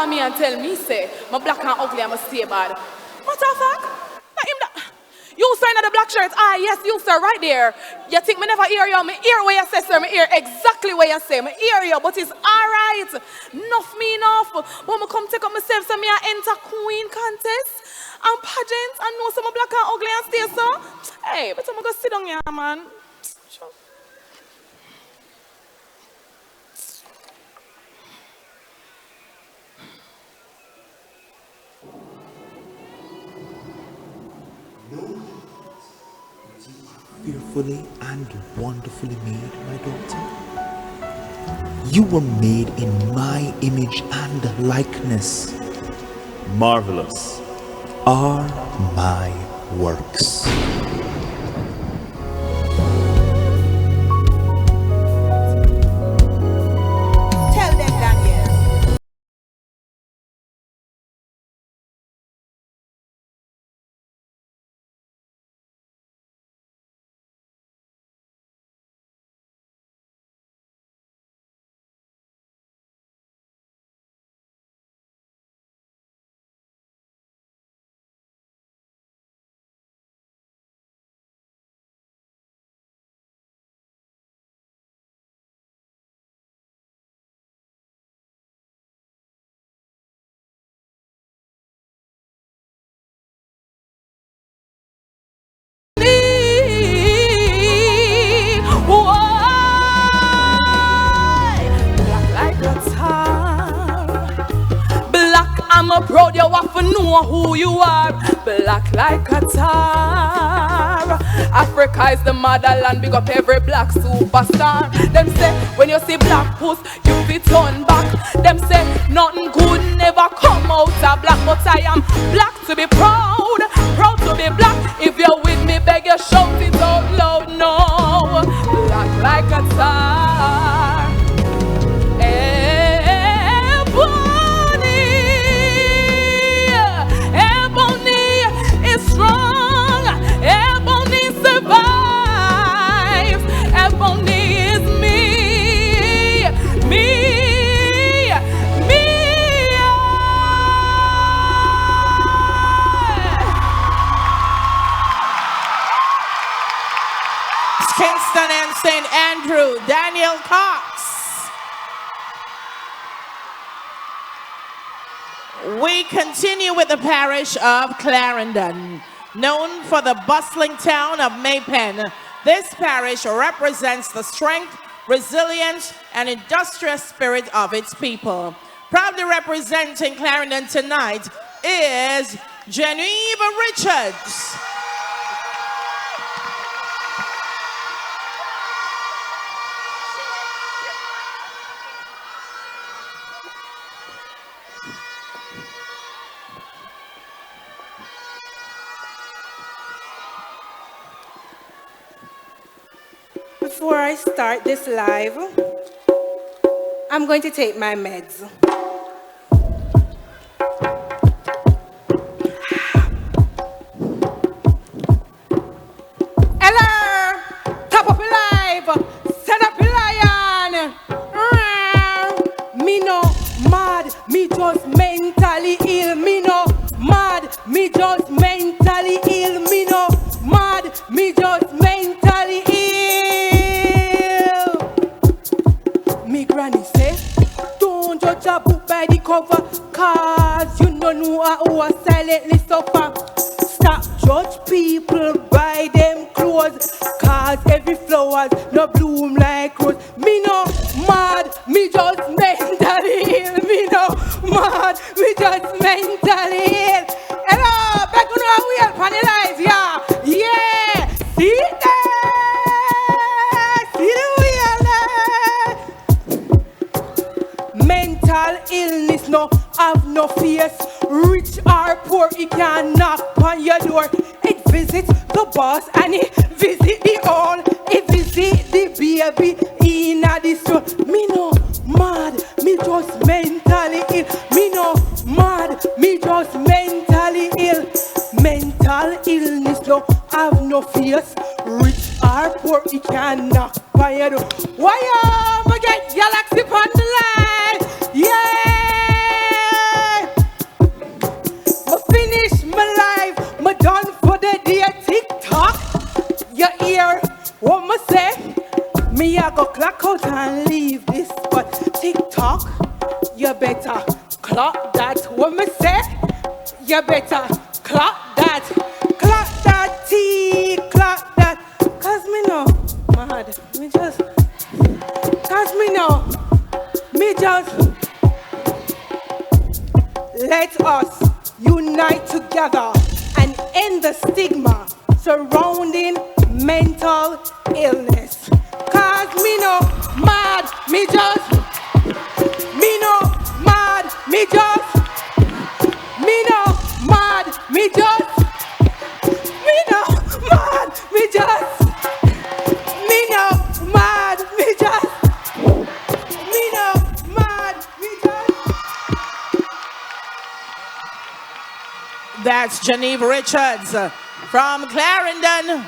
me and tell me, say, my black and ugly, I'm a stay bad. What the fuck? Not him that. You sir in the black shirt. Ah, yes, you sir, right there. You think me never hear you? Me hear what you say, sir. Me hear exactly what you say. Me hear you, but it's alright. Enough me enough. When me come take up myself, so me I enter queen contest and pageant and know some black and ugly and stay, so. Hey, but I'm gonna go sit down here, man. Sure. Fearfully and wonderfully made, my daughter. You were made in my image and likeness. Marvelous are my works. Tell them, Danielle. I'm a proud you have to know who you are. Black like a tar. Africa is the motherland, big up every black superstar. Them say when you see black puss, you be turn back. Them say nothing good never come out of black, but I am black to be proud, proud to be black. If you're with me, beg you shout it out loud now. Black like a tar. Strong, Ebony survives. Ebony is me. Kingston and St. Andrew, Danielle Cox. We continue with the parish of Clarendon. Known for the bustling town of Maypen, this parish represents the strength, resilience, and industrious spirit of its people. Proudly representing Clarendon tonight is Genevieve Richards. Before I start this live, I'm going to take my meds. Hello! Top up live! Set up lion! Me no mad, me just mentally ill. Me no mad, me just mentally ill. Me no mad, me just mentally ill. Me granny say, don't judge a book by the cover, cause you don't know who are silently suffer. Stop judge people by them clothes, cause every flowers no bloom like rose. Me no mad, me just mentally ill. Me no mad, me just mentally ill. Hello, back on our wheel, funny life, yeah, yeah. See there, see the wheel there. Mental illness no have no face. Rich or poor, it can knock on your door. It visits the boss and it visit the all. It visit the baby in the store. Me no mad, me just mentally ill. Me no mad, me just mentally ill. Mental illness no have no face. Rich or poor, it can knock on your door. Why am I get galaxy on the line? Yeah. you better clock that tea, clock that. Cause me know, mad, me just, let us unite together and end the stigma surrounding mental illness. Cause me know, mad, me just, me know, mad, me just, me know, mad, me just, me know, mad, me just, me know, mad, me just, me know, mad, me just. That's Genevieve Richards from Clarendon.